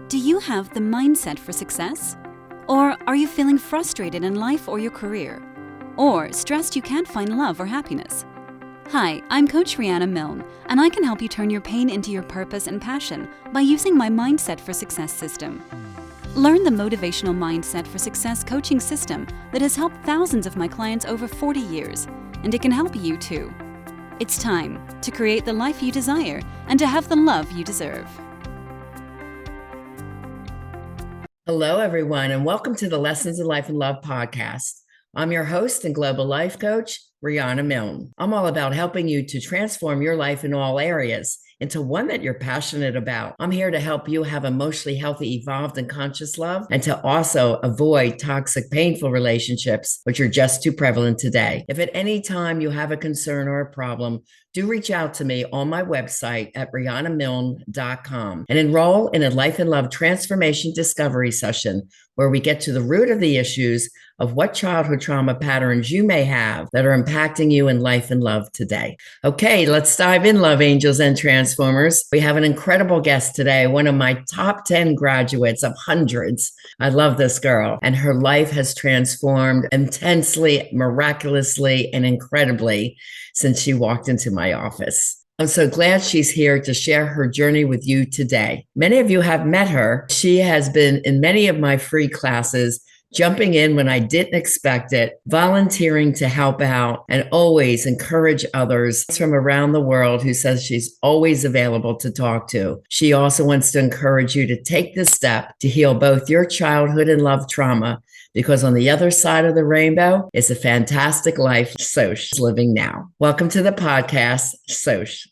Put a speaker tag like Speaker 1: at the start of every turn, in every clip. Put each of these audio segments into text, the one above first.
Speaker 1: Do you have the mindset for success? Or are you feeling frustrated in life or your career? Or stressed you can't find love or happiness? Hi, I'm Coach Riana Milne, and I can help you turn your pain into your purpose and passion by using my Mindset for Success system. Learn the motivational Mindset for Success coaching system that has helped thousands of my clients over 40 years, and it can help you too. It's time to create the life you desire and to have the love you deserve.
Speaker 2: Hello, everyone, and welcome to the Lessons in Life and Love podcast. I'm your host and global life coach, Riana Milne. I'm all about helping you to transform your life in all areas into one that you're passionate about. I'm here to help you have emotionally healthy, evolved, and conscious love, and to also avoid toxic, painful relationships, which are just too prevalent today. If at any time you have a concern or a problem, do reach out to me on my website at rianamilne.com and enroll in a Life and Love Transformation Discovery session where we get to the root of the issues of what childhood trauma patterns you may have that are impacting you in life and love today. Okay, let's dive in, love angels and transformers. We have an incredible guest today, one of my top 10 graduates of hundreds. I love this girl, and her life has transformed intensely, miraculously, and incredibly since she walked into my office. I'm so glad she's here to share her journey with you today. Many of you have met her. She has been in many of my free classes, jumping in when I didn't expect it, volunteering to help out, and always encourage others from around the world who says she's always available to talk to. She also wants to encourage you to take this step to heal both your childhood and love trauma, because on the other side of the rainbow is a fantastic life Shosh is living now. Welcome to the podcast, Shosh.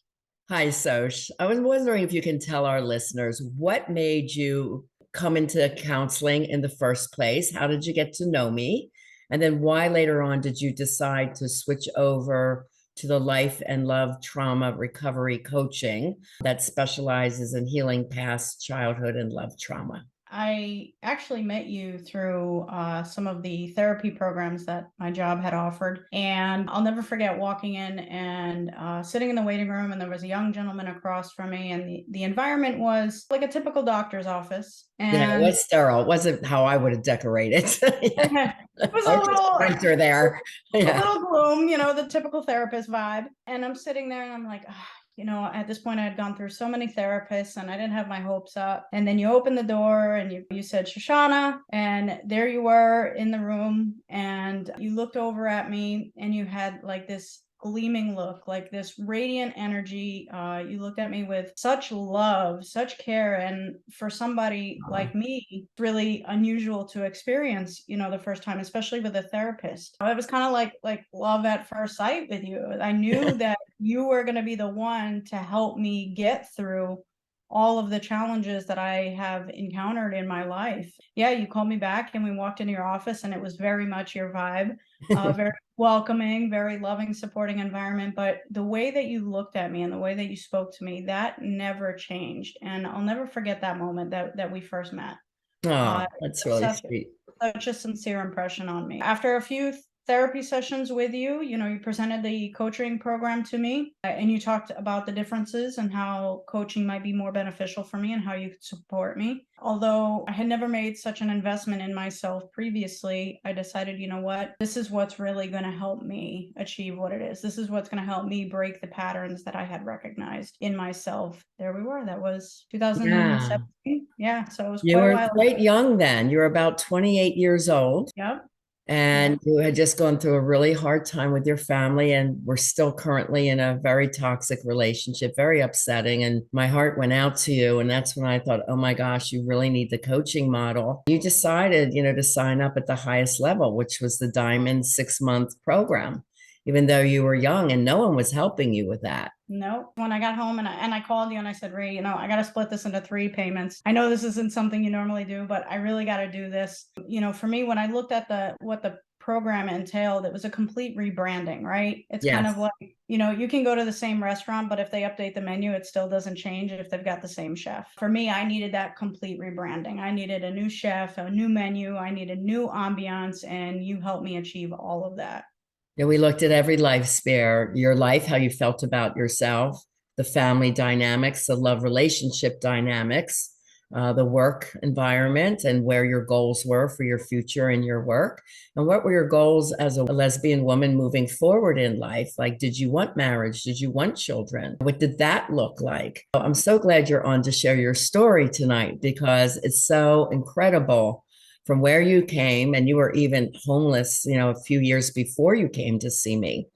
Speaker 2: Hi, Shosh. I was wondering if you can tell our listeners what made you come into counseling in the first place. How did you get to know me? And then why later on did you decide to switch over to the life and love trauma recovery coaching that specializes in healing past childhood and love trauma?
Speaker 3: I actually met you through some of the therapy programs that my job had offered. And I'll never forget walking in and sitting in the waiting room, and there was a young gentleman across from me, and the environment was like a typical doctor's office. And
Speaker 2: yeah, it was sterile. It wasn't how I would have decorated.
Speaker 3: It was a little
Speaker 2: printer there.
Speaker 3: Yeah. A little gloom, the typical therapist vibe. And I'm sitting there and I'm like, at this point I had gone through so many therapists and I didn't have my hopes up. And then you opened the door and you said, Shoshana, and there you were in the room, and you looked over at me and you had like this gleaming look, like this radiant energy. You looked at me with such love, such care. And for somebody like me, it's really unusual to experience, the first time, especially with a therapist. It was kind of like love at first sight with you. I knew that you were going to be the one to help me get through all of the challenges that I have encountered in my life. Yeah, you called me back and we walked into your office and it was very much your vibe, very welcoming, very loving, supporting environment. But the way that you looked at me and the way that you spoke to me, that never changed. And I'll never forget that moment that we first met.
Speaker 2: Oh, that's really sweet.
Speaker 3: Such a sincere impression on me. After a few therapy sessions with you, you presented the coaching program to me, and you talked about the differences and how coaching might be more beneficial for me and how you could support me. Although I had never made such an investment in myself previously, I decided, this is what's really going to help me achieve what it is. This is what's going to help me break the patterns that I had recognized in myself. There we were. That was 2017. Yeah. So it was
Speaker 2: you
Speaker 3: quite
Speaker 2: were
Speaker 3: a while.
Speaker 2: Quite young then. You were about 28 years old.
Speaker 3: Yep.
Speaker 2: And you had just gone through a really hard time with your family, and we're still currently in a very toxic relationship, very upsetting. And my heart went out to you. And that's when I thought, oh my gosh, you really need the coaching model. You decided, to sign up at the highest level, which was the Diamond 6-month program, even though you were young and no one was helping you with that.
Speaker 3: No. When I got home and I called you and I said, Ray, I got to split this into 3 payments. I know this isn't something you normally do, but I really got to do this. For me, when I looked at what the program entailed, it was a complete rebranding, right? It's kind of like, you can go to the same restaurant, but if they update the menu, it still doesn't change if they've got the same chef. For me, I needed that complete rebranding. I needed a new chef, a new menu. I needed new ambiance, and you helped me achieve all of that.
Speaker 2: Yeah, we looked at every life sphere, your life, how you felt about yourself, the family dynamics, the love relationship dynamics, the work environment and where your goals were for your future and your work. And what were your goals as a lesbian woman moving forward in life? Like, did you want marriage? Did you want children? What did that look like? I'm so glad you're on to share your story tonight because it's so incredible from where you came, and you were even homeless, a few years before you came to see me.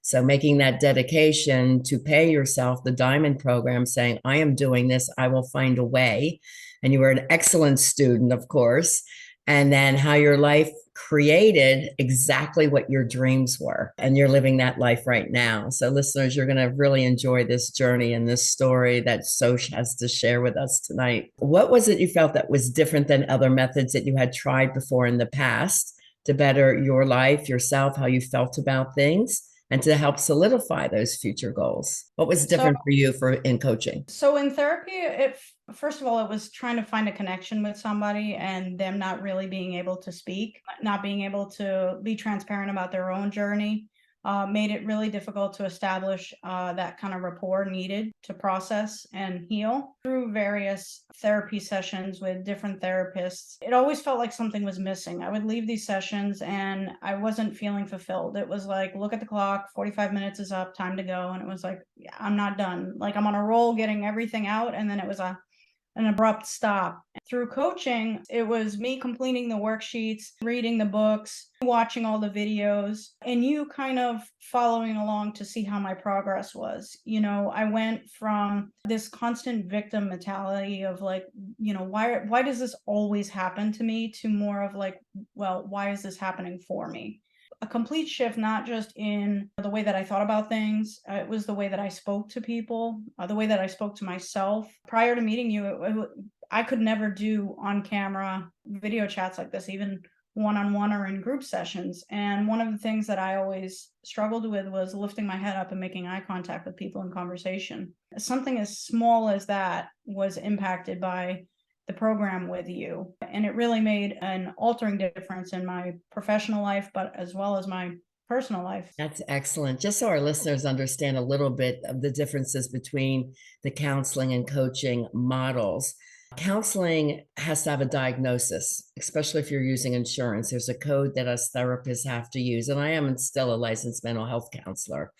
Speaker 2: So making that dedication to pay yourself the diamond program, saying, I am doing this, I will find a way. And you were an excellent student, of course. And then how your life created exactly what your dreams were. And you're living that life right now. So listeners, you're going to really enjoy this journey and this story that Shosh has to share with us tonight. What was it you felt that was different than other methods that you had tried before in the past to better your life, yourself, how you felt about things, and to help solidify those future goals? What was different for you in coaching?
Speaker 3: So in therapy, first of all, it was trying to find a connection with somebody and them not really being able to speak, not being able to be transparent about their own journey. Made it really difficult to establish that kind of rapport needed to process and heal. Through various therapy sessions with different therapists, it always felt like something was missing. I would leave these sessions and I wasn't feeling fulfilled. It was like, look at the clock, 45 minutes is up, time to go. And it was like, yeah, I'm not done. Like, I'm on a roll getting everything out. And then it was an abrupt stop. Through coaching, it was me completing the worksheets, reading the books, watching all the videos, and you kind of following along to see how my progress was. I went from this constant victim mentality of like, why does this always happen to me, to more of like, well, why is this happening for me? A complete shift, not just in the way that I thought about things. It was the way that I spoke to people, the way that I spoke to myself. Prior to meeting you, I could never do on-camera video chats like this, even one-on-one or in group sessions. And one of the things that I always struggled with was lifting my head up and making eye contact with people in conversation. Something as small as that was impacted by the program with you. And it really made an altering difference in my professional life, but as well as my personal life.
Speaker 2: That's excellent. Just so our listeners understand a little bit of the differences between the counseling and coaching models. Counseling has to have a diagnosis, especially if you're using insurance. There's a code that us therapists have to use. And I am still a licensed mental health counselor.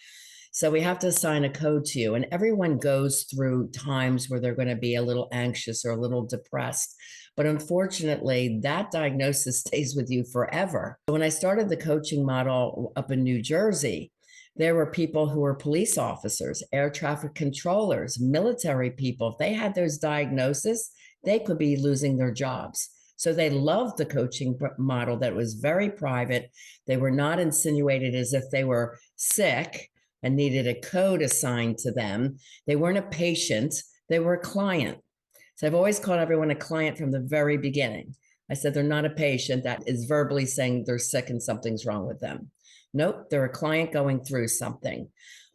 Speaker 2: So we have to assign a code to you. And everyone goes through times where they're going to be a little anxious or a little depressed. But unfortunately, that diagnosis stays with you forever. When I started the coaching model up in New Jersey, there were people who were police officers, air traffic controllers, military people. If they had those diagnoses, they could be losing their jobs. So they loved the coaching model that was very private. They were not insinuated as if they were sick and needed a code assigned to them. They weren't a patient, they were a client. So I've always called everyone a client from the very beginning. I said they're not a patient that is verbally saying they're sick and something's wrong with them. Nope, they're a client going through something.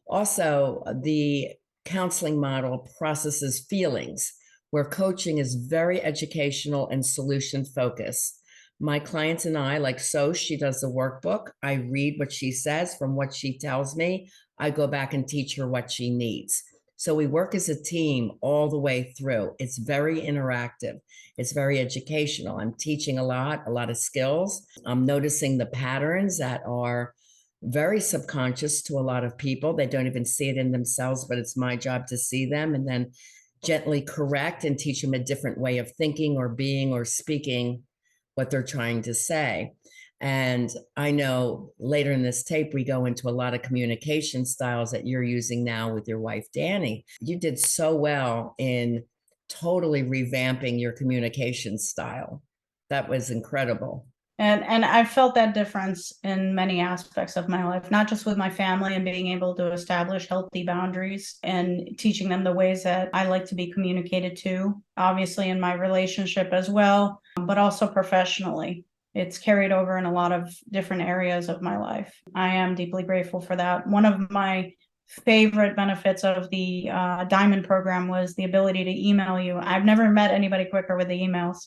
Speaker 2: Also, the counseling model processes feelings, where coaching is very educational and solution focused. My clients and I, like Shosh, she does the workbook. I read what she says. From what she tells me, I go back and teach her what she needs. So we work as a team all the way through. It's very interactive. It's very educational. I'm teaching a lot of skills. I'm noticing the patterns that are very subconscious to a lot of people. They don't even see it in themselves, but it's my job to see them and then gently correct and teach them a different way of thinking or being or speaking what they're trying to say. And I know later in this tape, we go into a lot of communication styles that you're using now with your wife, Dani. You did so well in totally revamping your communication style. That was incredible.
Speaker 3: And I felt that difference in many aspects of my life, not just with my family and being able to establish healthy boundaries and teaching them the ways that I like to be communicated to, obviously in my relationship as well, but also professionally. It's carried over in a lot of different areas of my life. I am deeply grateful for that. One of my favorite benefits of the Diamond program was the ability to email you. I've never met anybody quicker with the emails.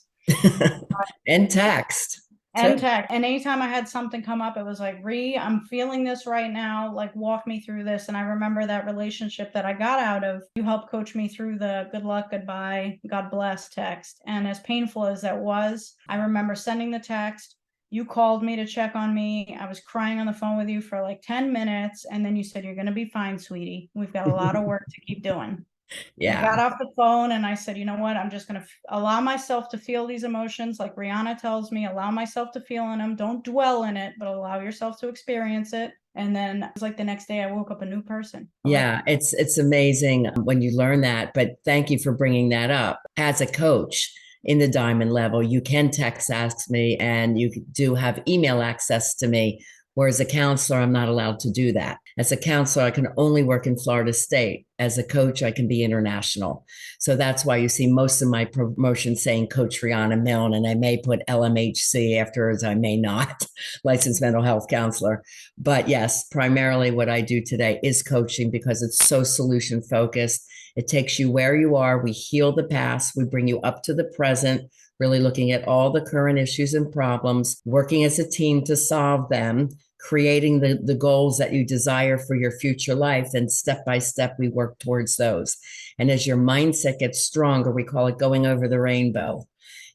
Speaker 2: And text.
Speaker 3: and tech. And anytime I had something come up, it was like, I'm feeling this right now. Like, walk me through this. And I remember that relationship that I got out of. You helped coach me through the good luck, goodbye, God bless text. And as painful as that was, I remember sending the text. You called me to check on me. I was crying on the phone with you for like 10 minutes. And then you said, you're going to be fine, sweetie. We've got a lot of work to keep doing.
Speaker 2: Yeah.
Speaker 3: I got off the phone and I said, you know what? I'm just going to allow myself to feel these emotions. Like Riana tells me, allow myself to feel in them. Don't dwell in it, but allow yourself to experience it. And then it was like the next day I woke up a new person.
Speaker 2: Yeah, it's amazing when you learn that. But thank you for bringing that up. As a coach in the diamond level, you can text ask me and you do have email access to me. Whereas a counselor, I'm not allowed to do that. As a counselor, I can only work in Florida State. As a coach, I can be international. So that's why you see most of my promotions saying Coach Riana Milne, and I may put LMHC afterwards, I may not, licensed mental health counselor. But yes, primarily what I do today is coaching because it's so solution focused. It takes you where you are. We heal the past. We bring you up to the present, really looking at all the current issues and problems, working as a team to solve them, creating the goals that you desire for your future life. And step by step, we work towards those. And as your mindset gets stronger, we call it going over the rainbow.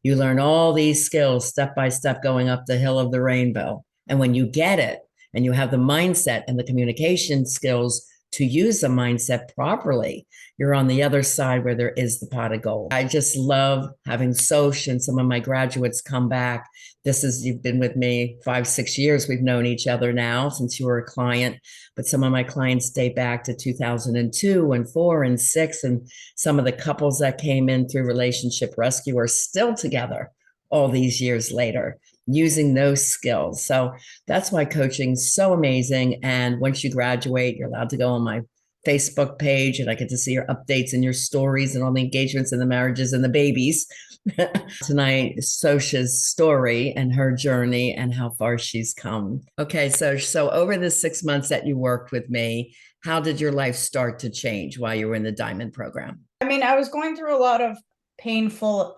Speaker 2: You learn all these skills step by step going up the hill of the rainbow. And when you get it and you have the mindset and the communication skills to use the mindset properly, you're on the other side where there is the pot of gold. I just love having Shosh and some of my graduates come back. You've been with me 5-6 years. We've known each other now since you were a client, but some of my clients date back to 2002 and 4 and 6. And some of the couples that came in through Relationship Rescue are still together all these years later, using those skills. So that's why coaching is so amazing. And once you graduate, you're allowed to go on my Facebook page and I get to see your updates and your stories and all the engagements and the marriages and the babies. Tonight, Shosh's story and her journey and how far she's come. Okay, so over the 6 months that you worked with me, how did your life start to change while you were in the Diamond program?
Speaker 3: I mean, I was going through a lot of painful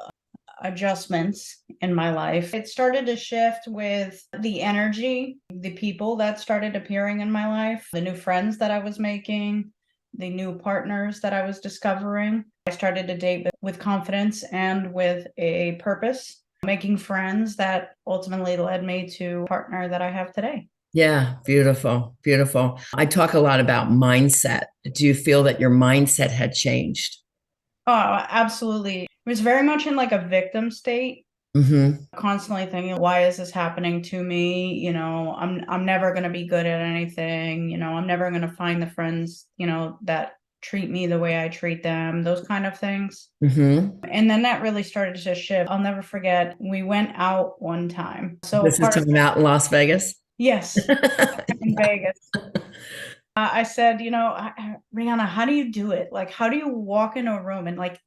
Speaker 3: adjustments in my life. It started to shift with the energy, the people that started appearing in my life, the new friends that I was making, the new partners that I was discovering. I started to date with confidence and with a purpose, making friends that ultimately led me to a partner that I have today.
Speaker 2: Yeah, beautiful, beautiful. I talk a lot about mindset. Do you feel that your mindset had changed?
Speaker 3: Oh, absolutely. It was very much in like a victim state. Constantly thinking, why is this happening to me? You know, I'm never going to be good at anything. You know, I'm never going to find the friends, you know, that treat me the way I treat them, those kind of things. And then that really started to shift. I'll never forget, we went out one time. So
Speaker 2: this is talking about in Las Vegas?
Speaker 3: Yes, in Vegas. I said, you know, Riana, how do you do it? Like, how do you walk into a room and like,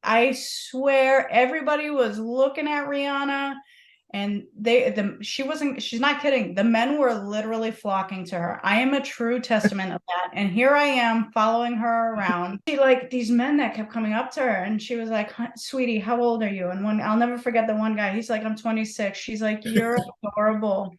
Speaker 3: I swear everybody was looking at Riana and she's not kidding. The men were literally flocking to her. I am a true testament of that. And here I am following her around. She like these men that kept coming up to her and she was like, sweetie, how old are you? And I'll never forget the one guy, he's like, I'm 26. She's like, you're adorable.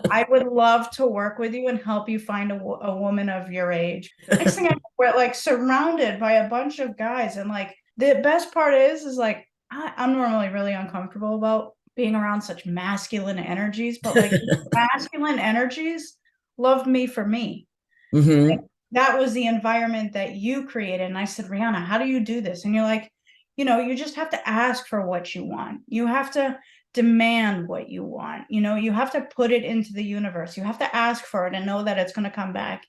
Speaker 3: I would love to work with you and help you find a woman of your age. Next thing I know, we're like surrounded by a bunch of guys. And like, the best part is like, I'm normally really uncomfortable about being around such masculine energies, but like masculine energies loved me for me. That was the environment that you created. And I said, Riana, how do you do this? And you're like, you know, you just have to ask for what you want. You have to demand what you want. You know, you have to put it into the universe. You have to ask for it and know that it's going to come back.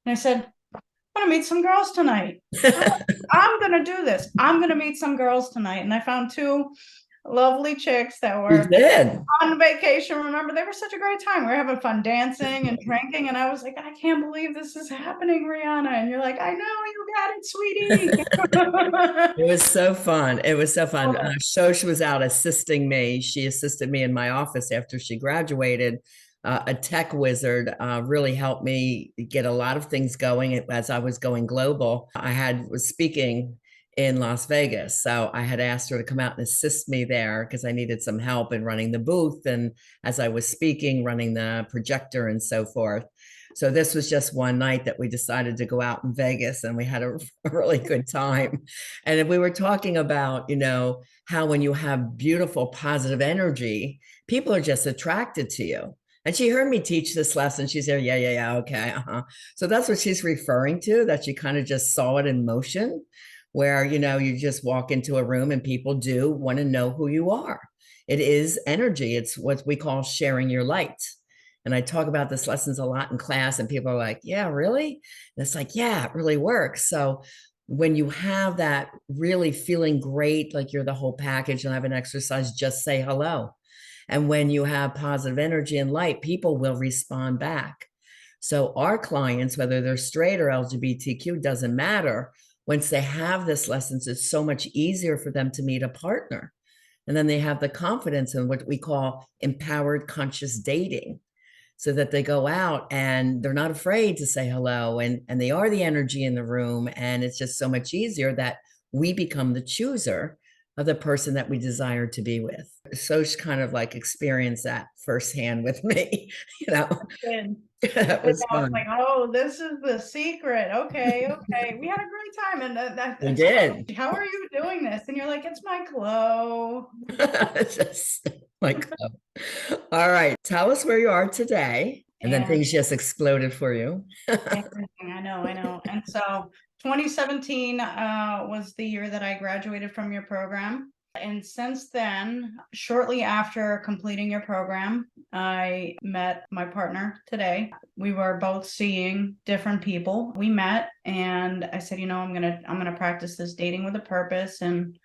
Speaker 3: And I said, I'm going to meet some girls tonight. I'm going to do this. I'm going to meet some girls tonight. And I found 2 lovely chicks that were on vacation. Remember, they were such a great time. We were having fun dancing and drinking. And I was like, I can't believe this is happening, Riana. And you're like, I know, you got it, sweetie.
Speaker 2: It was so fun. It was so fun. Shosh was out assisting me. She assisted me in my office after she graduated. A tech wizard really helped me get a lot of things going as I was going global. I was speaking in Las Vegas. So I had asked her to come out and assist me there because I needed some help in running the booth. And as I was speaking, running the projector and so forth. So this was just one night that we decided to go out in Vegas and we had a really good time. And we were talking about, how when you have beautiful, positive energy, people are just attracted to you. And she heard me teach this lesson. She said, yeah, okay. So that's what she's referring to, that she kind of just saw it in motion, where, you just walk into a room and people do want to know who you are. It is energy. It's what we call sharing your light. And I talk about this lessons a lot in class, and people are like, yeah, really? And it's like, yeah, it really works. So when you have that really feeling great, like you're the whole package, and I have an exercise, just say hello. And when you have positive energy and light, people will respond back. So our clients, whether they're straight or LGBTQ, doesn't matter. Once they have this lessons, it's so much easier for them to meet a partner. And then they have the confidence in what we call empowered conscious dating, so that they go out and they're not afraid to say hello, and they are the energy in the room. And it's just so much easier that we become the chooser of the person that we desire to be with. So she kind of like experienced that firsthand with me,
Speaker 3: Good.
Speaker 2: that was
Speaker 3: I was
Speaker 2: fun.
Speaker 3: like, oh, this is the secret. Okay. We had a great time. And
Speaker 2: We did.
Speaker 3: how are you doing this? And you're like, it's my glow.
Speaker 2: It's just like, all right, tell us where you are today. And then
Speaker 3: And
Speaker 2: things just exploded for you.
Speaker 3: everything. I know. And so 2017 was the year that I graduated from your program. And since then, shortly after completing your program, I met my partner today. We were both seeing different people. We met and I said, I'm gonna practice this dating with a purpose and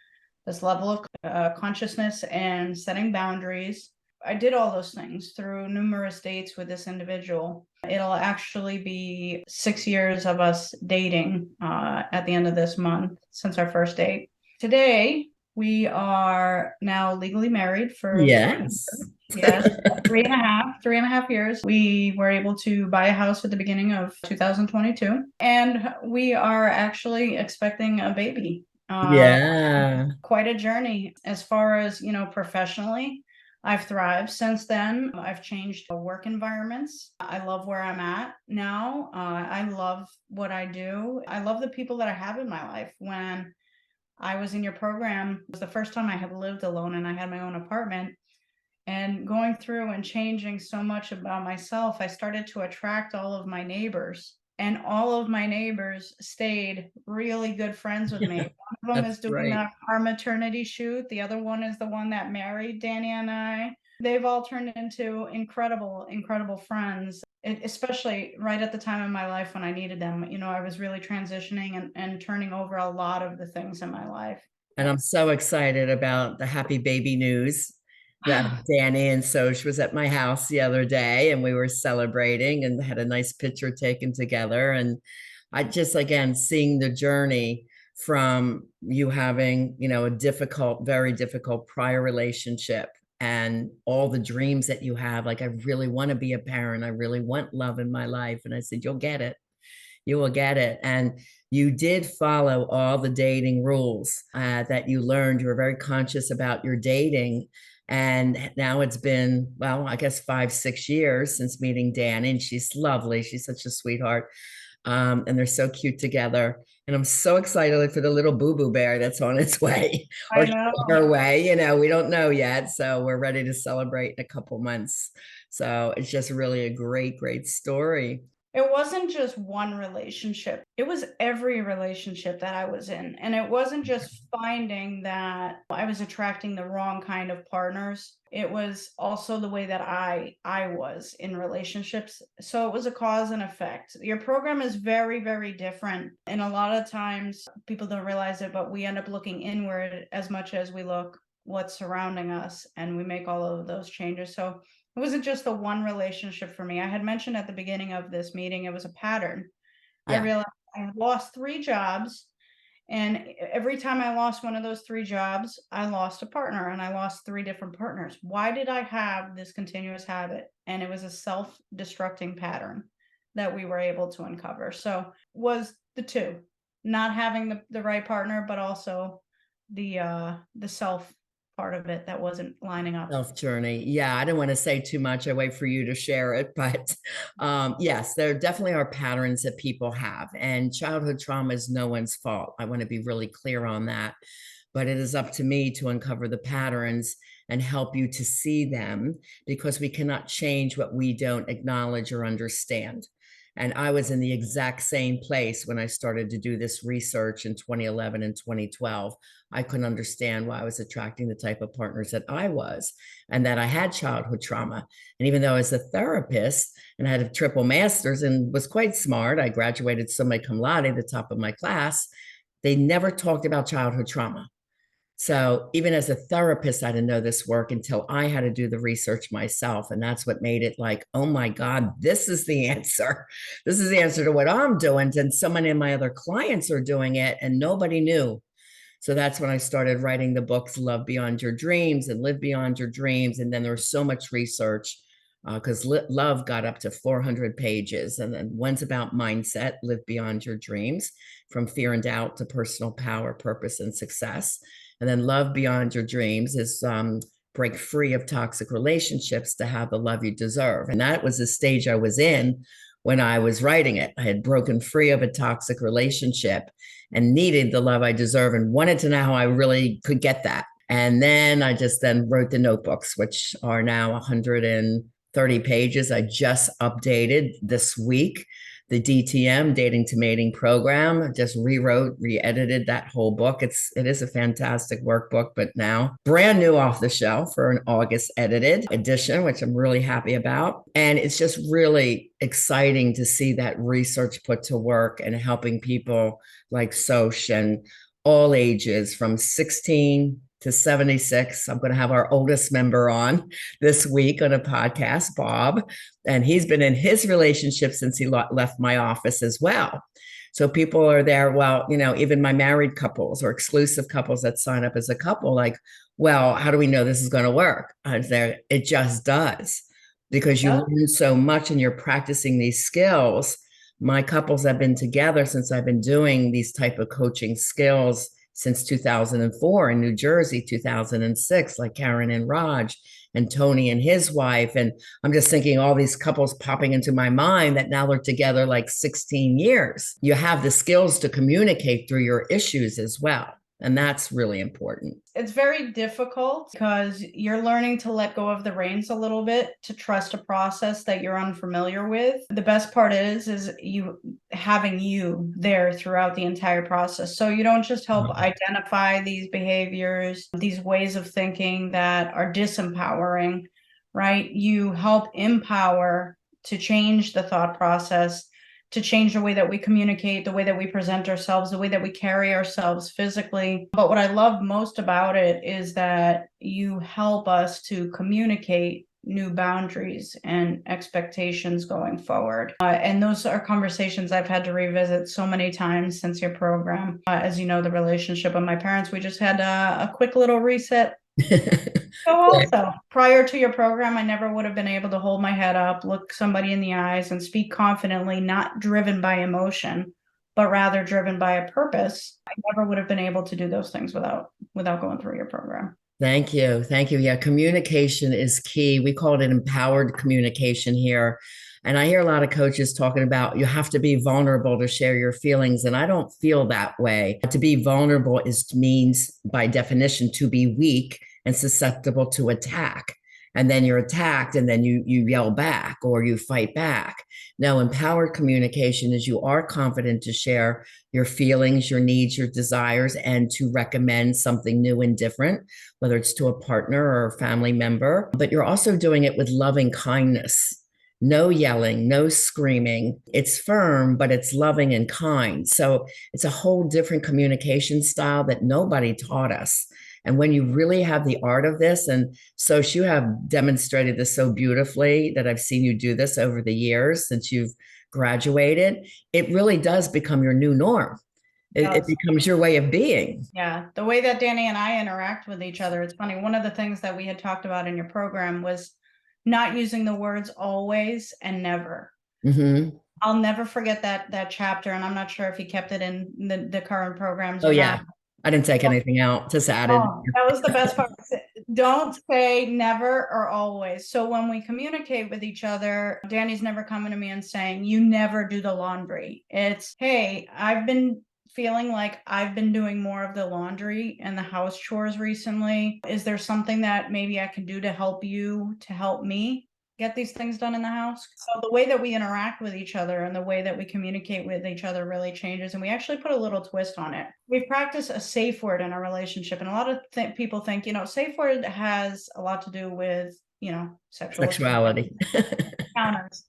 Speaker 3: this level of consciousness and setting boundaries. I did all those things through numerous dates with this individual. It'll actually be 6 years of us dating at the end of this month since our first date. Today, we are now legally married for
Speaker 2: Yes.
Speaker 3: yes, 3.5 years. We were able to buy a house at the beginning of 2022, and we are actually expecting a baby.
Speaker 2: Yeah.
Speaker 3: Quite a journey as far as, professionally. I've thrived since then. I've changed work environments. I love where I'm at now. I love what I do. I love the people that I have in my life. When I was in your program, it was the first time I had lived alone and I had my own apartment. And going through and changing so much about myself, I started to attract all of my neighbors. And all of my neighbors stayed really good friends with me. One of them is doing our maternity shoot. The other one is the one that married Dani and I. They've all turned into incredible friends, especially right at the time in my life when I needed them. I was really transitioning and turning over a lot of the things in my life.
Speaker 2: And I'm so excited about the happy baby news that Dani and Shosh was at my house the other day, and we were celebrating and had a nice picture taken together. And I just, again, seeing the journey from you having, a very difficult prior relationship, and all the dreams that you have. Like, I really want to be a parent. I really want love in my life. And I said, you'll get it. You will get it. And you did follow all the dating rules that you learned. You were very conscious about your dating. And now it's been, well, I guess 5-6 years since meeting Dani, and she's lovely. She's such a sweetheart. And they're so cute together. And I'm so excited for the little boo-boo bear that's on its way, or her way. We don't know yet. So we're ready to celebrate in a couple months. So it's just really a great story.
Speaker 3: It wasn't just one relationship. It was every relationship that I was in. And it wasn't just finding that I was attracting the wrong kind of partners. It was also the way that I was in relationships. So it was a cause and effect. Your program is very different. And a lot of times people don't realize it, but we end up looking inward as much as we look what's surrounding us, and we make all of those changes. So it wasn't just the one relationship for me. I had mentioned at the beginning of this meeting, it was a pattern. Yeah. I realized I had lost 3 jobs. And every time I lost one of those 3 jobs, I lost a partner, and I lost 3 different partners. Why did I have this continuous habit? And it was a self-destructing pattern that we were able to uncover. So was the 2, not having the right partner, but also the self part of it that wasn't lining up.
Speaker 2: Self journey. Yeah, I don't want to say too much. I wait for you to share it, but yes, there definitely are patterns that people have, and childhood trauma is no one's fault. I want to be really clear on that, but it is up to me to uncover the patterns and help you to see them, because we cannot change what we don't acknowledge or understand. And I was in the exact same place when I started to do this research in 2011 and 2012. I couldn't understand why I was attracting the type of partners that I was, and that I had childhood trauma. And even though I was a therapist and I had a triple master's and was quite smart, I graduated summa cum laude, the top of my class, they never talked about childhood trauma. So even as a therapist, I didn't know this work until I had to do the research myself. And that's what made it like, oh my God, this is the answer. This is the answer to what I'm doing. And so many of my other clients are doing it and nobody knew. So that's when I started writing the books, Love Beyond Your Dreams and Live Beyond Your Dreams. And then there was so much research because Love got up to 400 pages. And then one's about mindset, Live Beyond Your Dreams, from fear and doubt to personal power, purpose, and success. And then Love Beyond Your Dreams is break free of toxic relationships to have the love you deserve. And that was the stage I was in when I was writing it. I had broken free of a toxic relationship and needed the love I deserve and wanted to know how I really could get that. And then I just then wrote the notebooks, which are now 130 pages. I just updated this week the DTM, Dating to Mating program. I just rewrote, re-edited that whole book. It is a fantastic workbook, but now brand new off the shelf for an August edited edition, which I'm really happy about. And it's just really exciting to see that research put to work and helping people like Shosh and all ages from 16 to 76. I'm going to have our oldest member on this week on a podcast, Bob, and he's been in his relationship since he left my office as well. So people are there. Well, even my married couples or exclusive couples that sign up as a couple, like, well, how do we know this is going to work? It just does, because you learn so much and you're practicing these skills. My couples have been together since I've been doing these type of coaching skills since 2004 in New Jersey, 2006, like Karen and Raj and Tony and his wife. And I'm just thinking all these couples popping into my mind that now they're together like 16 years. You have the skills to communicate through your issues as well. And that's really important.
Speaker 3: It's very difficult because you're learning to let go of the reins a little bit, to trust a process that you're unfamiliar with. The best part is you having you there throughout the entire process. So you don't just help identify these behaviors, these ways of thinking that are disempowering, right? You help empower to change the thought process, to change the way that we communicate, the way that we present ourselves, the way that we carry ourselves physically. But what I love most about it is that you help us to communicate new boundaries and expectations going forward. And those are conversations I've had to revisit so many times since your program. As you know, the relationship with my parents, we just had a quick little reset. So also, prior to your program, I never would have been able to hold my head up, look somebody in the eyes, and speak confidently, not driven by emotion, but rather driven by a purpose. I never would have been able to do those things without going through your program.
Speaker 2: Thank you. Thank you. Yeah, communication is key. We call it empowered communication here. And I hear a lot of coaches talking about you have to be vulnerable to share your feelings. And I don't feel that way. To be vulnerable means by definition to be weak and susceptible to attack. And then you're attacked and then you yell back or you fight back. Now, empowered communication is you are confident to share your feelings, your needs, your desires, and to recommend something new and different, whether it's to a partner or a family member. But you're also doing it with loving kindness. No yelling, no screaming. It's firm, but it's loving and kind. So it's a whole different communication style that nobody taught us. And when you really have the art of this, and so you have demonstrated this so beautifully that I've seen you do this over the years since you've graduated, it really does become your new norm. It becomes your way of being.
Speaker 3: Yeah. The way that Dani and I interact with each other, it's funny. One of the things that we had talked about in your program was not using the words always and never.
Speaker 2: Mm-hmm.
Speaker 3: I'll never forget that chapter, and I'm not sure if he kept it in the current programs
Speaker 2: Oh
Speaker 3: or
Speaker 2: yeah.
Speaker 3: not.
Speaker 2: I didn't take anything out, just added.
Speaker 3: Oh, that was the best part. Don't say never or always. So when we communicate with each other, Dani's never coming to me and saying, you never do the laundry. It's, hey, I've been feeling like I've been doing more of the laundry and the house chores recently. Is there something that maybe I can do to help you, to help me get these things done in the house? So the way that we interact with each other and the way that we communicate with each other really changes. And we actually put a little twist on it. We've practiced a safe word in a relationship. And a lot of people think, safe word has a lot to do with, sexual
Speaker 2: Sexuality.
Speaker 3: encounters.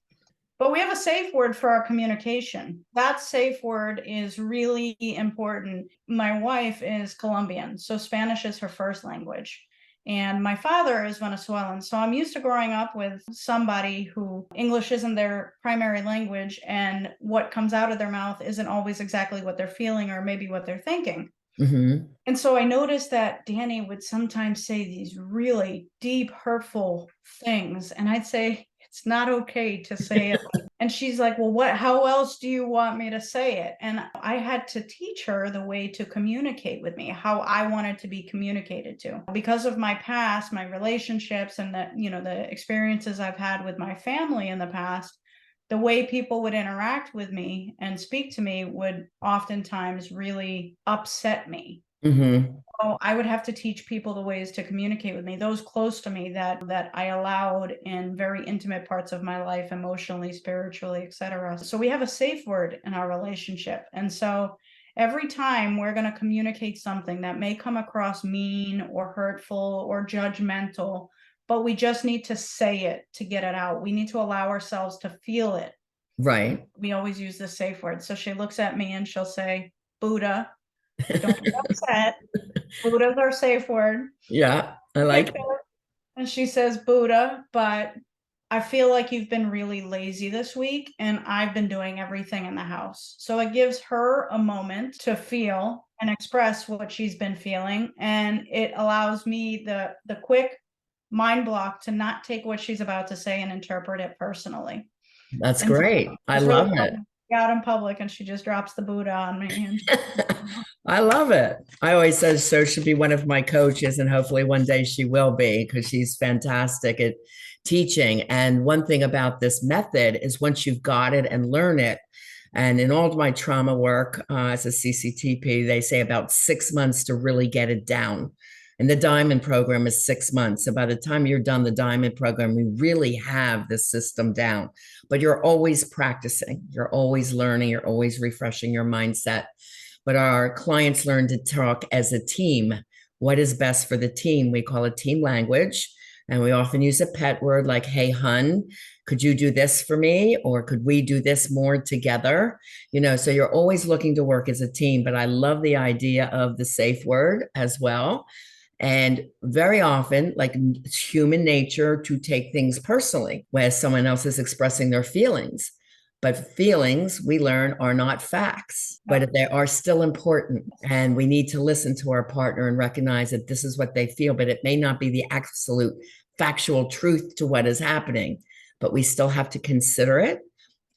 Speaker 3: But we have a safe word for our communication. That safe word is really important. My wife is Colombian, so Spanish is her first language. And my father is Venezuelan. So I'm used to growing up with somebody who English isn't their primary language, and what comes out of their mouth isn't always exactly what they're feeling or maybe what they're thinking.
Speaker 2: Mm-hmm.
Speaker 3: And so I noticed that Dani would sometimes say these really deep, hurtful things. And I'd say, it's not okay to say it. And she's like, well, how else do you want me to say it? And I had to teach her the way to communicate with me, how I wanted to be communicated to. Because of my past, my relationships, and the experiences I've had with my family in the past, the way people would interact with me and speak to me would oftentimes really upset me.
Speaker 2: Mm-hmm.
Speaker 3: So I would have to teach people the ways to communicate with me, those close to me that I allowed in very intimate parts of my life, emotionally, spiritually, etc. So we have a safe word in our relationship. And so every time we're going to communicate something that may come across mean or hurtful or judgmental, but we just need to say it to get it out. We need to allow ourselves to feel it.
Speaker 2: Right.
Speaker 3: We always use the safe word. So she looks at me and she'll say, Buddha. Don't get upset. Buddha's our safe word.
Speaker 2: Yeah, I like it.
Speaker 3: And she says, Buddha, but I feel like you've been really lazy this week and I've been doing everything in the house. So it gives her a moment to feel and express what she's been feeling. And it allows me the quick mind block to not take what she's about to say and interpret it personally.
Speaker 2: That's
Speaker 3: And so
Speaker 2: great. I
Speaker 3: it's
Speaker 2: love
Speaker 3: really
Speaker 2: it.
Speaker 3: out in public and she just drops the Buddha on me. And
Speaker 2: I love it. I always said Shosh should be one of my coaches, and hopefully one day she will be, because she's fantastic at teaching. And one thing about this method is once you've got it and learn it, and in all of my trauma work as a CCTP, they say about 6 months to really get it down. And the diamond program is 6 months. So by the time you're done the diamond program, we really have the system down. But you're always practicing, you're always learning, you're always refreshing your mindset. But our clients learn to talk as a team. What is best for the team? We call it team language. And we often use a pet word like, hey, hun, could you do this for me? Or could we do this more together? So you're always looking to work as a team. But I love the idea of the safe word as well. And very often, like, it's human nature to take things personally, where someone else is expressing their feelings. But feelings, we learn, are not facts, but they are still important. And we need to listen to our partner and recognize that this is what they feel, but it may not be the absolute factual truth to what is happening. But we still have to consider it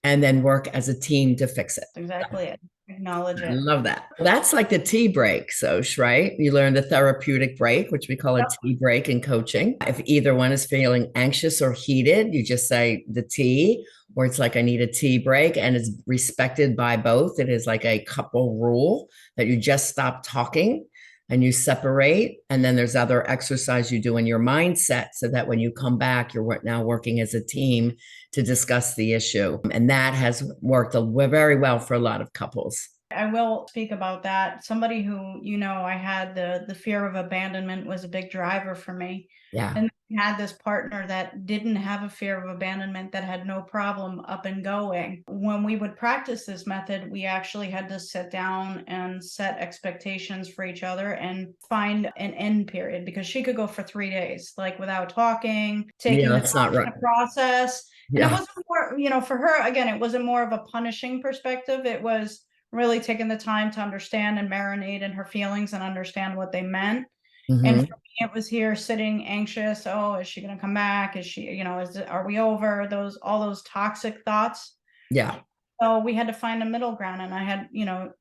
Speaker 2: and then work as a team to fix it.
Speaker 3: exactly it. Acknowledge
Speaker 2: I
Speaker 3: it.
Speaker 2: love that. That's like the tea break, Shosh, right? You learn the therapeutic break, which we call a tea break in coaching. If either one is feeling anxious or heated, you just say the tea, or it's like, I need a tea break, and it's respected by both. It is like a couple rule that you just stop talking and you separate. And then there's other exercise you do in your mindset so that when you come back, you're now working as a team to discuss the issue. And that has worked very well for a lot of couples.
Speaker 3: I will speak about that. Somebody who, I had the fear of abandonment was a big driver for me.
Speaker 2: Yeah.
Speaker 3: And I had this partner that didn't have a fear of abandonment, that had no problem up and going. When we would practice this method, we actually had to sit down and set expectations for each other and find an end period, because she could go for 3 days, like, without talking, taking the time to process. And it wasn't more, for her, again, it wasn't more of a punishing perspective. It was really taking the time to understand and marinate in her feelings and understand what they meant. Mm-hmm. And for me, it was here sitting anxious. Oh, is she going to come back? Is she, are we over? All those toxic thoughts.
Speaker 2: Yeah.
Speaker 3: So we had to find a middle ground. And I had,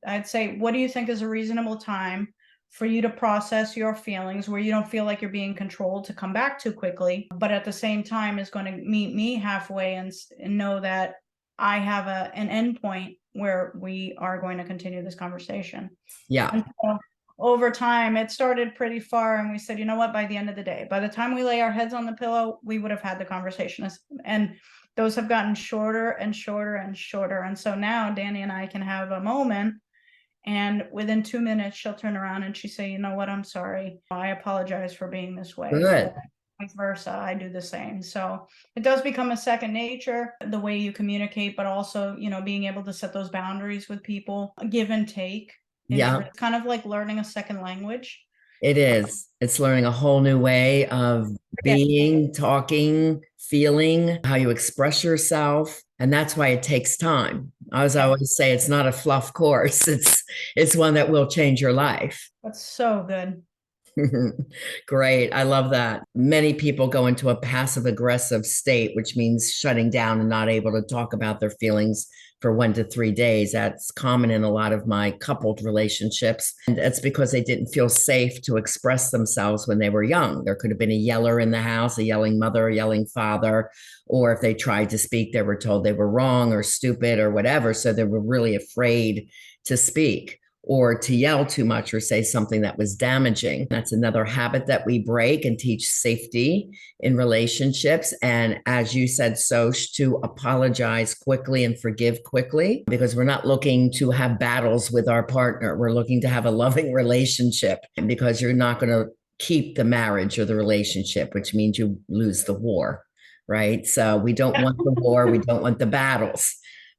Speaker 3: I'd say, what do you think is a reasonable time for you to process your feelings where you don't feel like you're being controlled to come back too quickly, but at the same time is going to meet me halfway and know that I have an end point where we are going to continue this conversation.
Speaker 2: Yeah.
Speaker 3: And so over time, it started pretty far. And we said, you know what, by the end of the day, by the time we lay our heads on the pillow, we would have had the conversation. And those have gotten shorter and shorter and shorter. And so now Dani and I can have a moment, and within 2 minutes, she'll turn around and she say, you know what, I'm sorry. I apologize for being this way.
Speaker 2: Good.
Speaker 3: Or vice versa, I do the same. So it does become a second nature, the way you communicate, but also, being able to set those boundaries with people, give and take.
Speaker 2: Yeah.
Speaker 3: It's kind of like learning a second language.
Speaker 2: It is. It's learning a whole new way of being, talking, feeling, how you express yourself. And that's why it takes time. As I always say, it's not a fluff course. It's one that will change your life.
Speaker 3: That's so good.
Speaker 2: Great. I love that. Many people go into a passive aggressive state, which means shutting down and not able to talk about their feelings for 1 to 3 days. That's common in a lot of my coupled relationships. And it's because they didn't feel safe to express themselves when they were young. There could have been a yeller in the house, a yelling mother, a yelling father, or if they tried to speak, they were told they were wrong or stupid or whatever. So they were really afraid to speak or to yell too much or say something that was damaging. That's another habit that we break and teach safety in relationships. And as you said, Shosh, to apologize quickly and forgive quickly, because we're not looking to have battles with our partner. We're looking to have a loving relationship, because you're not going to keep the marriage or the relationship, which means you lose the war, right? So we don't want the war. We don't want the battles.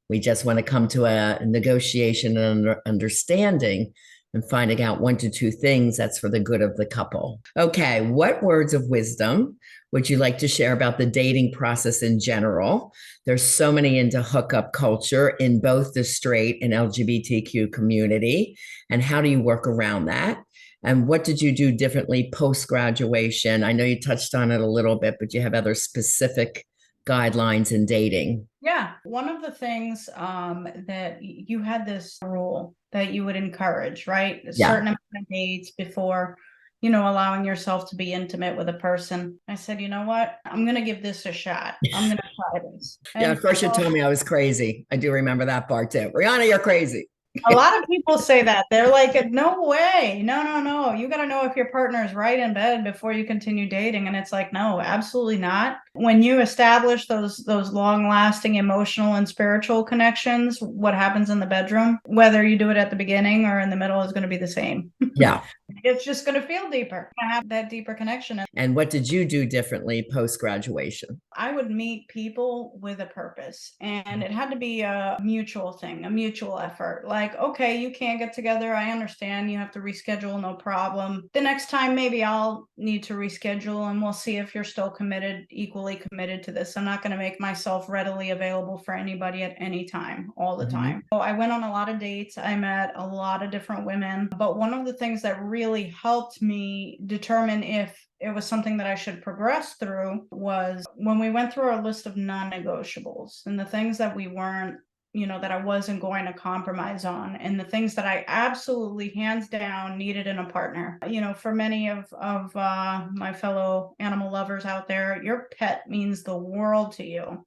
Speaker 2: We just want to come to a negotiation and understanding and finding out 1 to 2 things that's for the good of the couple. Okay, what words of wisdom would you like to share about the dating process in general? There's so many into hookup culture in both the straight and LGBTQ community. And how do you work around that? And what did you do differently post-graduation? I know you touched on it a little bit, but you have other specific guidelines in dating.
Speaker 3: Yeah. One of the things that you had this rule that you would encourage, right? A certain amount of dates before, allowing yourself to be intimate with a person. I said, you know what? I'm going to give this a shot. I'm going to try this.
Speaker 2: Yeah, of course you told me I was crazy. I do remember that part too. Riana, you're crazy.
Speaker 3: A lot of people say that. They're like, no way. No. You got to know if your partner is right in bed before you continue dating. And it's like, no, absolutely not. When you establish those long lasting emotional and spiritual connections, what happens in the bedroom, whether you do it at the beginning or in the middle, is going to be the same.
Speaker 2: Yeah.
Speaker 3: It's just going to feel deeper. I have that deeper connection.
Speaker 2: And what did you do differently post-graduation?
Speaker 3: I would meet people with a purpose, and it had to be a mutual thing, a mutual effort. Like, okay, you can't get together. I understand you have to reschedule, no problem. The next time, maybe I'll need to reschedule, and we'll see if you're still committed, equally committed to this. I'm not going to make myself readily available for anybody at any time, all the time. So I went on a lot of dates. I met a lot of different women. But one of the things that really helped me determine if it was something that I should progress through was when we went through our list of non-negotiables and the things that we weren't, that I wasn't going to compromise on, and the things that I absolutely hands down needed in a partner. For many of my fellow animal lovers out there, your pet means the world to you.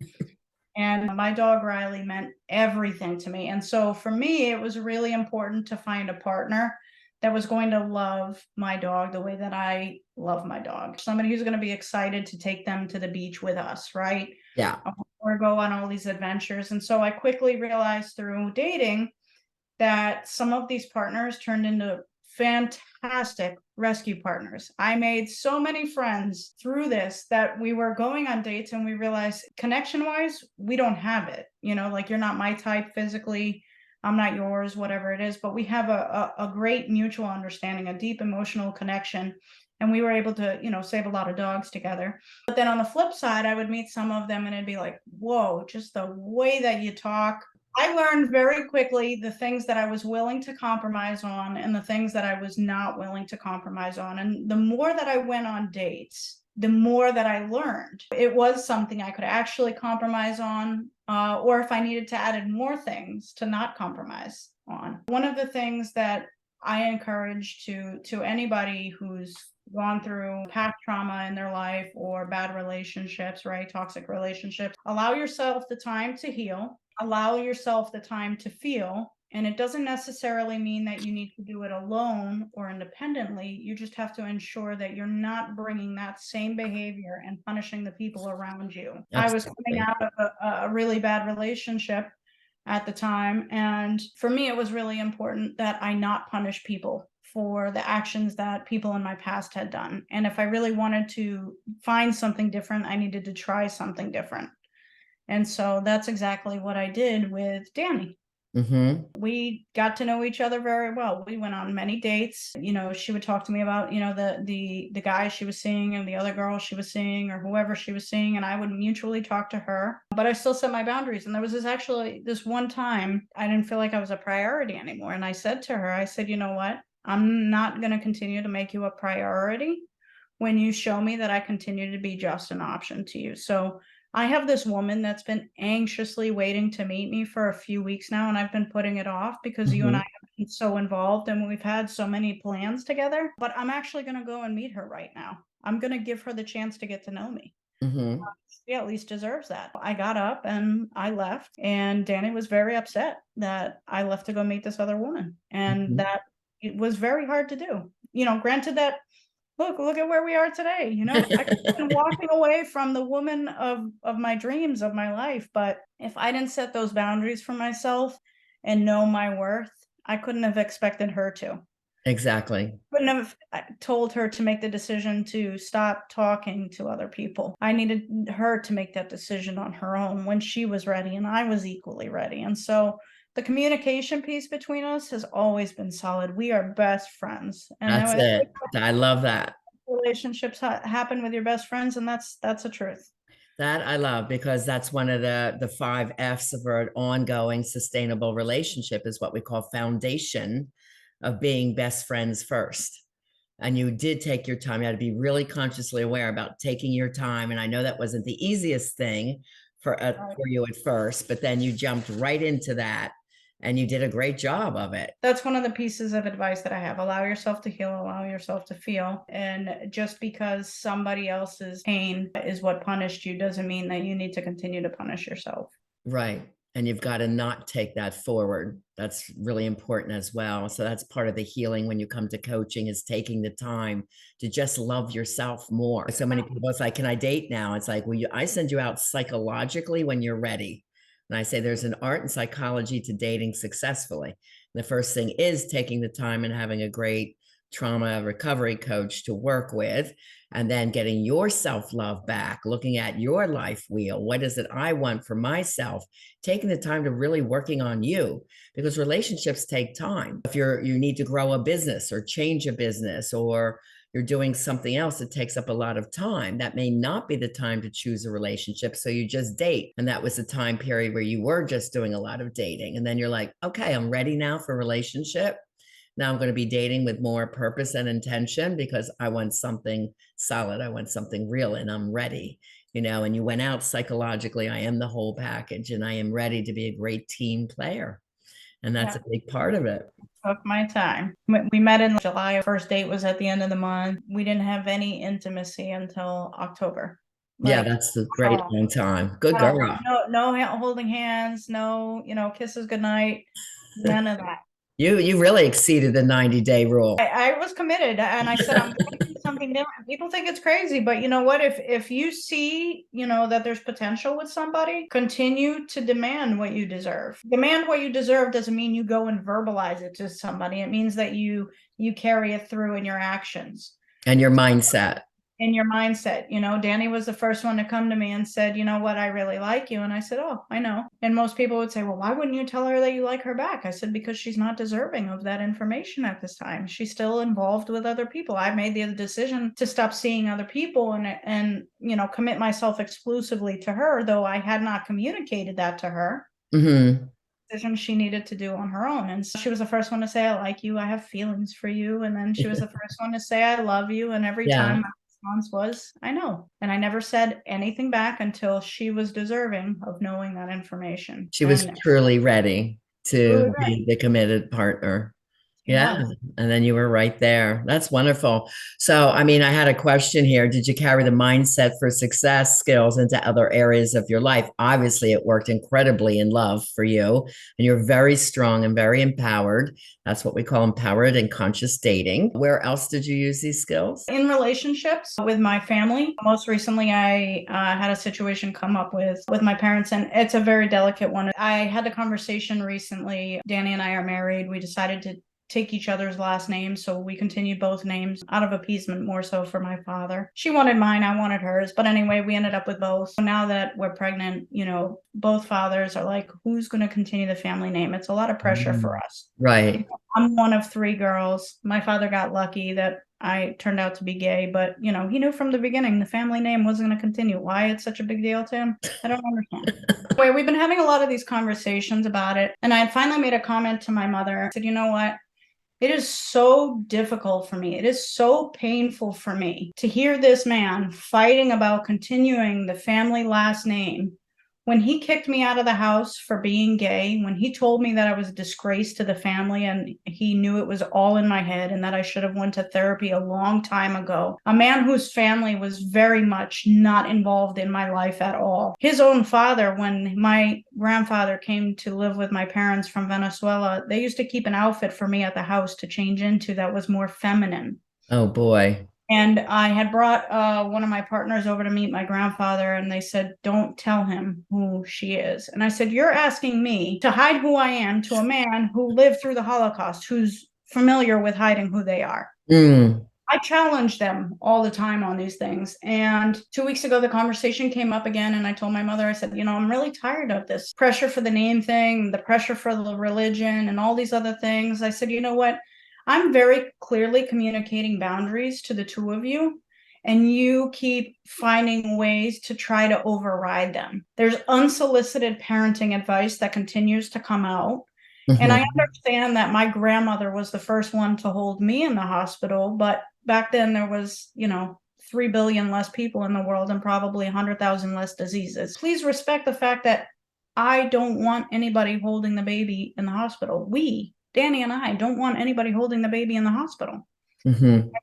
Speaker 3: And my dog Riley meant everything to me. And so for me, it was really important to find a partner that was going to love my dog the way that I love my dog. Somebody who's going to be excited to take them to the beach with us, right?
Speaker 2: Yeah.
Speaker 3: Or go on all these adventures. And so I quickly realized through dating that some of these partners turned into fantastic rescue partners. I made so many friends through this that we were going on dates and we realized connection-wise, we don't have it. Like, you're not my type physically, I'm not yours, whatever it is, but we have a great mutual understanding, a deep emotional connection. And we were able to, save a lot of dogs together. But then on the flip side, I would meet some of them and it'd be like, whoa, just the way that you talk. I learned very quickly the things that I was willing to compromise on and the things that I was not willing to compromise on. And the more that I went on dates, the more that I learned. It was something I could actually compromise on. or if I needed to add in more things to not compromise on. One of the things that I encourage to anybody who's gone through past trauma in their life or bad relationships, right? Toxic relationships. Allow yourself the time to heal. Allow yourself the time to feel. And it doesn't necessarily mean that you need to do it alone or independently. You just have to ensure that you're not bringing that same behavior and punishing the people around you.
Speaker 2: Absolutely.
Speaker 3: I was coming out of a really bad relationship at the time. And for me, it was really important that I not punish people for the actions that people in my past had done. And if I really wanted to find something different, I needed to try something different. And so that's exactly what I did with Dani.
Speaker 2: Mm-hmm.
Speaker 3: We got to know each other very well. We went on many dates. She would talk to me about, the guy she was seeing and the other girl she was seeing or whoever she was seeing, and I would mutually talk to her. But I still set my boundaries. And there was this one time I didn't feel like I was a priority anymore. And I said to her, I said, you know what? I'm not going to continue to make you a priority when you show me that I continue to be just an option to you. So I have this woman that's been anxiously waiting to meet me for a few weeks now, and I've been putting it off because you and I have been so involved and we've had so many plans together. But I'm actually going to go and meet her right now. I'm going to give her the chance to get to know me. She at least deserves that. I got up and I left, and Dani was very upset that I left to go meet this other woman, and that it was very hard to do. Granted that look at where we are today. I could have been walking away from the woman of my dreams, of my life. But if I didn't set those boundaries for myself and know my worth, I couldn't have expected her to.
Speaker 2: Exactly.
Speaker 3: Couldn't have told her to make the decision to stop talking to other people. I needed her to make that decision on her own when she was ready, and I was equally ready. And so the communication piece between us has always been solid. We are best friends. And
Speaker 2: That's it. I love that.
Speaker 3: Relationships happen with your best friends, and that's the truth.
Speaker 2: That I love, because that's one of the 5 F's of an ongoing sustainable relationship, is what we call foundation of being best friends first. And you did take your time. You had to be really consciously aware about taking your time. And I know that wasn't the easiest thing for you at first, but then you jumped right into that. And you did a great job of it.
Speaker 3: That's one of the pieces of advice that I have. Allow yourself to heal, allow yourself to feel. And just because somebody else's pain is what punished you doesn't mean that you need to continue to punish yourself.
Speaker 2: Right. And you've got to not take that forward. That's really important as well. So that's part of the healing when you come to coaching, is taking the time to just love yourself more. So many people, it's like, can I date now? It's like, well, I send you out psychologically when you're ready. And I say there's an art and psychology to dating successfully. And the first thing is taking the time and having a great trauma recovery coach to work with, and then getting your self-love back, looking at your life wheel. What is it I want for myself? Taking the time to really working on you, because relationships take time. If you need to grow a business or change a business, or you're doing something else that takes up a lot of time, that may not be the time to choose a relationship. So you just date. And that was the time period where you were just doing a lot of dating. And then you're like, okay, I'm ready now for a relationship. Now I'm going to be dating with more purpose and intention, because I want something solid. I want something real, and I'm ready, and you went out psychologically. I am the whole package, and I am ready to be a great team player. And that's a big part of it.
Speaker 3: Took my time. We met in July. First date was at the end of the month. We didn't have any intimacy until October.
Speaker 2: Yeah, that's a great long time. Good girl.
Speaker 3: No holding hands, no, kisses goodnight, none of that.
Speaker 2: You really exceeded the 90-day rule.
Speaker 3: I was committed, and I said, I'm going to do something different. People think it's crazy, but you know what? If you see, that there's potential with somebody, continue to demand what you deserve. Demand what you deserve doesn't mean you go and verbalize it to somebody. It means that you carry it through in your actions.
Speaker 2: And your mindset.
Speaker 3: In your mindset. Dani was the first one to come to me and said, you know what, I really like you. And I said, oh, I know. And most people would say, well, why wouldn't you tell her that you like her back? I said, because she's not deserving of that information at this time. She's still involved with other people. I made the decision to stop seeing other people and commit myself exclusively to her, though I had not communicated that to her. Decision she needed to do on her own. And so she was the first one to say, I like you, I have feelings for you. And then she was the first one to say, I love you. And every time I response was, I know. And I never said anything back until she was deserving of knowing that information.
Speaker 2: She was truly ready to be the committed partner. Yeah. And then you were right there. That's wonderful. So, I mean, I had a question here. Did you carry the mindset for success skills into other areas of your life? Obviously, it worked incredibly in love for you, and you're very strong and very empowered. That's what we call empowered and conscious dating. Where else did you use these skills?
Speaker 3: In relationships with my family. Most recently, I had a situation come up with my parents, and it's a very delicate one. I had the conversation recently. Dani and I are married. We decided to take each other's last names, so we continued both names out of appeasement, more so for my father. She wanted mine, I wanted hers, but anyway, we ended up with both. So now that we're pregnant, you know, both fathers are like, who's going to continue the family name? It's a lot of pressure for us.
Speaker 2: Right.
Speaker 3: I'm one of 3 girls. My father got lucky that I turned out to be gay, but you know, he knew from the beginning the family name wasn't going to continue. Why it's such a big deal to him, I don't understand. Anyway, we've been having a lot of these conversations about it, and I had finally made a comment to my mother. I said, you know what? It is so difficult for me. It is so painful for me to hear this man fighting about continuing the family last name. When he kicked me out of the house for being gay, when he told me that I was a disgrace to the family and he knew it was all in my head and that I should have went to therapy a long time ago, a man whose family was very much not involved in my life at all. His own father, when my grandfather came to live with my parents from Venezuela, they used to keep an outfit for me at the house to change into that was more feminine.
Speaker 2: Oh boy.
Speaker 3: And I had brought one of my partners over to meet my grandfather, and they said, don't tell him who she is. And I said, you're asking me to hide who I am to a man who lived through the Holocaust, who's familiar with hiding who they are. I challenge them all the time on these things. And 2 weeks ago, the conversation came up again. And I told my mother, I said, you know, I'm really tired of this pressure for the name thing, the pressure for the religion and all these other things. I said, you know what? I'm very clearly communicating boundaries to the 2 of you, and you keep finding ways to try to override them. There's unsolicited parenting advice that continues to come out. And I understand that my grandmother was the first one to hold me in the hospital, but back then there was, you know, 3 billion less people in the world and probably 100,000 less diseases. Please respect the fact that I don't want anybody holding the baby in the hospital. Dani and I don't want anybody holding the baby in the hospital.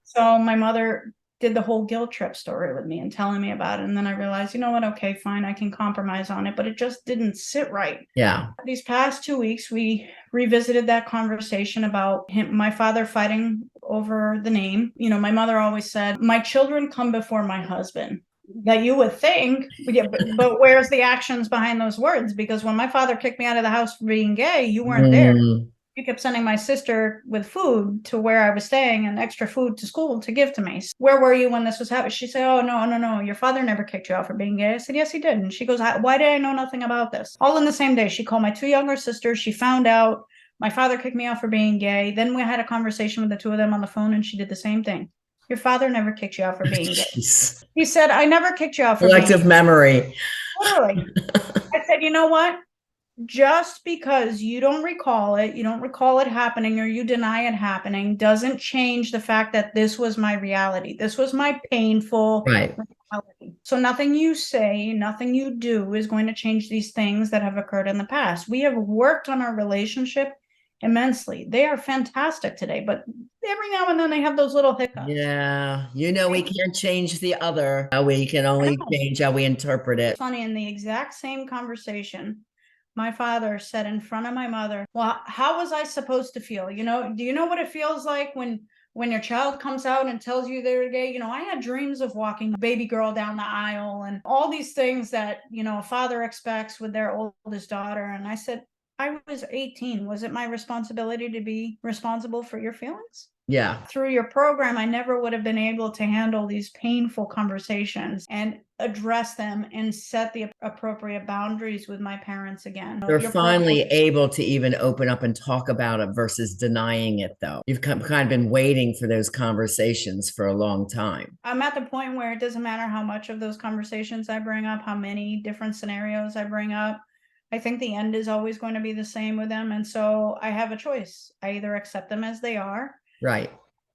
Speaker 3: So my mother did the whole guilt trip story with me and telling me about it. And then I realized, you know what? Okay, fine. I can compromise on it, but it just didn't sit right.
Speaker 2: Yeah.
Speaker 3: These past 2 weeks, we revisited that conversation about my father fighting over the name. You know, my mother always said, my children come before my husband. That you would think, yeah, but where's the actions behind those words? Because when my father kicked me out of the house for being gay, you weren't there. You kept sending my sister with food to where I was staying and extra food to school to give to me. Where were you when this was happening? She said, oh, no. Your father never kicked you out for being gay. I said, yes, he did. And she goes, why did I know nothing about this? All in the same day. She called my 2 younger sisters. She found out my father kicked me out for being gay. Then we had a conversation with the 2 of them on the phone, and she did the same thing. Your father never kicked you out for being gay. He said, I never kicked you out for
Speaker 2: Collective
Speaker 3: being
Speaker 2: memory.
Speaker 3: Literally. I said, you know what? Just because you don't recall it happening, or you deny it happening, doesn't change the fact that this was my reality. This was my painful reality. So nothing you say, nothing you do is going to change these things that have occurred in the past. We have worked on our relationship immensely. They are fantastic today, but every now and then they have those little hiccups.
Speaker 2: Yeah. You know, we can't change the other. We can only change how we interpret it.
Speaker 3: Funny, in the exact same conversation, my father said in front of my mother, well, how was I supposed to feel? You know, do you know what it feels like when your child comes out and tells you they're gay? You know, I had dreams of walking a baby girl down the aisle and all these things that, you know, a father expects with their oldest daughter. And I said, I was 18. Was it my responsibility to be responsible for your feelings?
Speaker 2: Yeah.
Speaker 3: Through your program, I never would have been able to handle these painful conversations and address them and set the appropriate boundaries with my parents again.
Speaker 2: You're finally able to even open up and talk about it versus denying it, though. You've kind of been waiting for those conversations for a long time.
Speaker 3: I'm at the point where it doesn't matter how much of those conversations I bring up, how many different scenarios I bring up. I think the end is always going to be the same with them. And so I have a choice. I either accept them as they are.
Speaker 2: Right.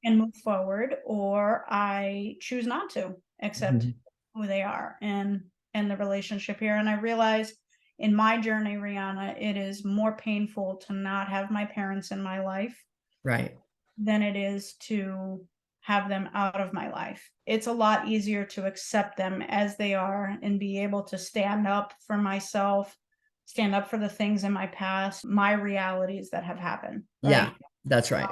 Speaker 3: and move forward, or I choose not to accept
Speaker 2: Mhm.
Speaker 3: who they are and the relationship here. And I realized in my journey, Riana, it is more painful to not have my parents in my life
Speaker 2: Right.
Speaker 3: than it is to have them out of my life. It's a lot easier to accept them as they are and be able to stand up for myself, stand up for the things in my past, my realities that have happened,
Speaker 2: Yeah,
Speaker 3: right?
Speaker 2: that's right.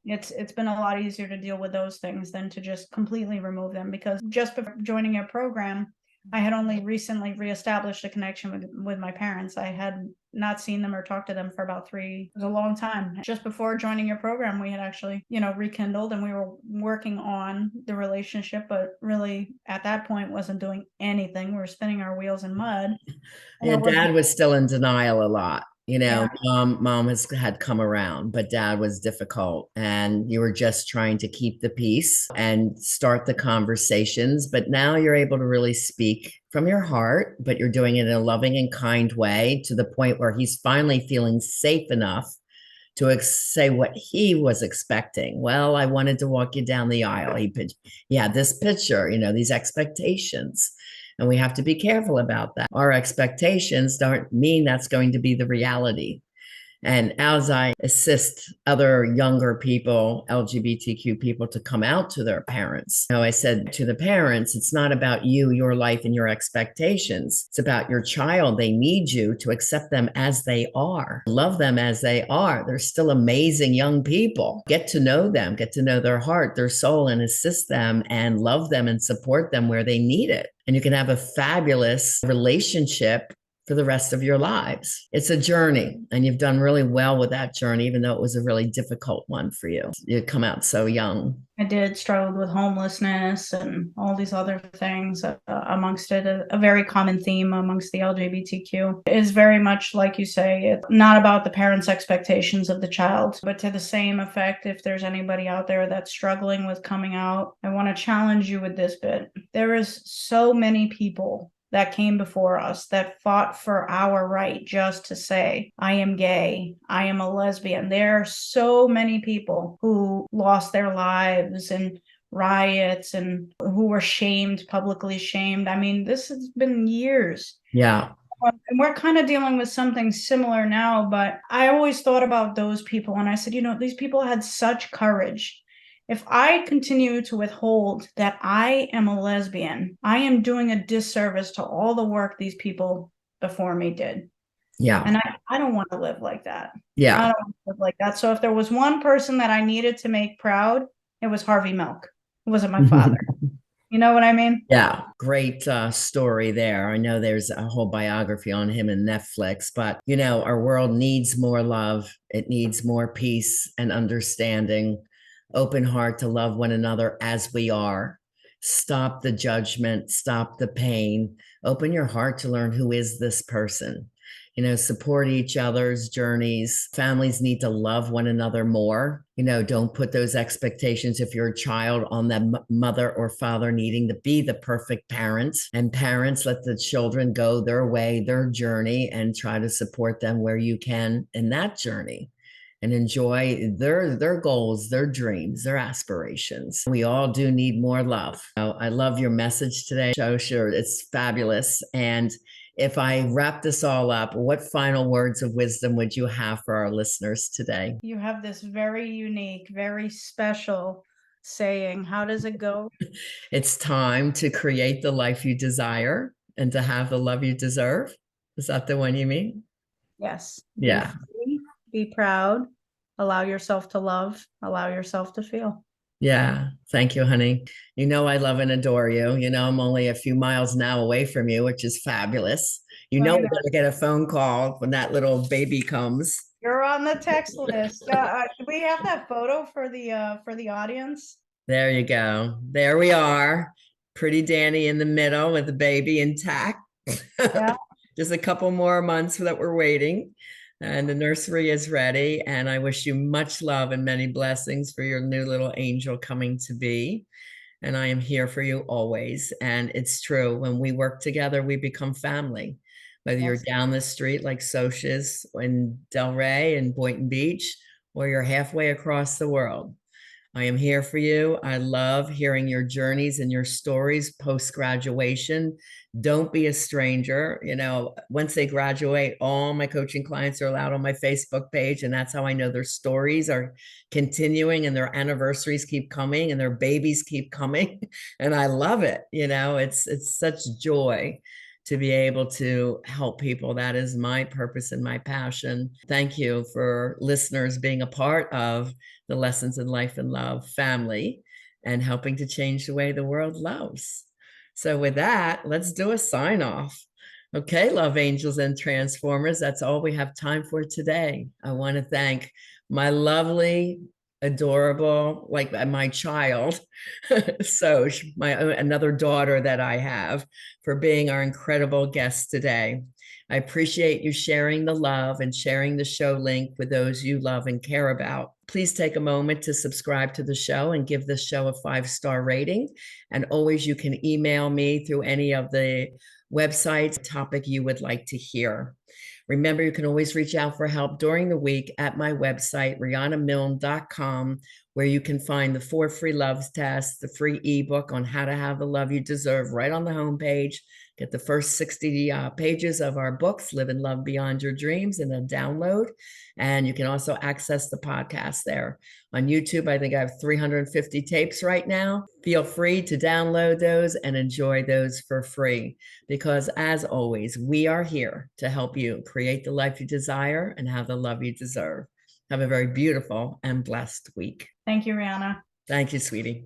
Speaker 3: It's been a lot easier to deal with those things than to just completely remove them, because just before joining your program, I had only recently reestablished a connection with my parents. I had not seen them or talked to them for about it was a long time. Just before joining your program, we had actually, rekindled, and we were working on the relationship, but really at that point wasn't doing anything. We were spinning our wheels in mud.
Speaker 2: Yeah, dad was still in denial a lot.
Speaker 3: Yeah.
Speaker 2: Mom had come around, but dad was difficult. And you were just trying to keep the peace and start the conversations. But now you're able to really speak from your heart, but you're doing it in a loving and kind way, to the point where he's finally feeling safe enough to say what he was expecting. Well, I wanted to walk you down the aisle. He had this picture, these expectations. And we have to be careful about that. Our expectations don't mean that's going to be the reality. And as I assist other younger people, LGBTQ people, to come out to their parents, I said to the parents, it's not about you, your life, and your expectations. It's about your child. They need you to accept them as they are, love them as they are. They're still amazing young people. Get to know them, get to know their heart, their soul, and assist them and love them and support them where they need it. And you can have a fabulous relationship for the rest of your lives. It's a journey, and you've done really well with that journey, even though it was a really difficult one for you. You come out so young.
Speaker 3: I did struggle with homelessness and all these other things amongst it. A very common theme amongst the LGBTQ is very much, like you say, it's not about the parents' expectations of the child, but to the same effect, if there's anybody out there that's struggling with coming out, I want to challenge you with this bit. There is so many people that came before us that fought for our right just to say, I am gay, I am a lesbian. There are so many people who lost their lives in riots and who were shamed, publicly shamed. I mean, this has been years.
Speaker 2: Yeah.
Speaker 3: And we're kind of dealing with something similar now, but I always thought about those people, and I said, these people had such courage. If I continue to withhold that I am a lesbian, I am doing a disservice to all the work these people before me did.
Speaker 2: Yeah.
Speaker 3: And I don't want to live like that.
Speaker 2: Yeah.
Speaker 3: I don't want to live like that. So if there was one person that I needed to make proud, it was Harvey Milk. It wasn't my father. You know what I mean?
Speaker 2: Yeah, great story there. I know there's a whole biography on him in Netflix, but our world needs more love. It needs more peace and understanding, open heart to love one another as we are. Stop the judgment, stop the pain, open your heart to learn who is this person. Support each other's journeys. Families need to love one another more. Don't put those expectations, if you're a child, on the mother or father needing to be the perfect parent. And parents, let the children go their way, their journey, and try to support them where you can in that journey, and enjoy their goals, their dreams, their aspirations. We all do need more love. I love your message today, Shosh. It's fabulous. And if I wrap this all up, what final words of wisdom would you have for our listeners today?
Speaker 3: You have this very unique, very special saying. How does it go?
Speaker 2: It's time to create the life you desire and to have the love you deserve. Is that the one you mean?
Speaker 3: Yes.
Speaker 2: Yeah.
Speaker 3: Be free, be proud, allow yourself to love, allow yourself to feel.
Speaker 2: Yeah. Thank you, honey. I love and adore you. I'm only a few miles now away from you, which is fabulous. We're going to get a phone call when that little baby comes.
Speaker 3: You're on the text list. Do we have that photo for the audience?
Speaker 2: There you go. There we are. Pretty Dani in the middle with the baby intact.
Speaker 3: Yeah.
Speaker 2: Just a couple more months that we're waiting. And the nursery is ready. And I wish you much love and many blessings for your new little angel coming to be. And I am here for you always. And it's true. When we work together, we become family. Whether you're down the street like Shosh is in Delray and Boynton Beach, or you're halfway across the world. I am here for you. I love hearing your journeys and your stories post-graduation. Don't be a stranger. Once they graduate, all my coaching clients are allowed on my Facebook page, and that's how I know their stories are continuing and their anniversaries keep coming and their babies keep coming. And I love it. It's such joy to be able to help people. That is my purpose and my passion. Thank you for listeners being a part of the Lessons in Life and Love family and helping to change the way the world loves. So with that, let's do a sign off. Okay, love angels and transformers, that's all we have time for today. I want to thank my lovely, adorable, like my child, Shosh, another daughter that I have, for being our incredible guest today. I appreciate you sharing the love and sharing the show link with those you love and care about. Please take a moment to subscribe to the show and give this show a 5-star rating. And always, you can email me through any of the websites, topic you would like to hear. Remember, you can always reach out for help during the week at my website, rianamilne.com, where you can find the 4 free love tests, the free ebook on how to have the love you deserve right on the homepage. Get the first 60 pages of our books, Live and Love Beyond Your Dreams, in a download. And you can also access the podcast there. On YouTube, I think I have 350 tapes right now. Feel free to download those and enjoy those for free. Because as always, we are here to help you create the life you desire and have the love you deserve. Have a very beautiful and blessed week.
Speaker 3: Thank you, Riana.
Speaker 2: Thank you, sweetie.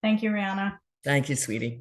Speaker 3: Thank you, Riana.
Speaker 2: Thank you, sweetie.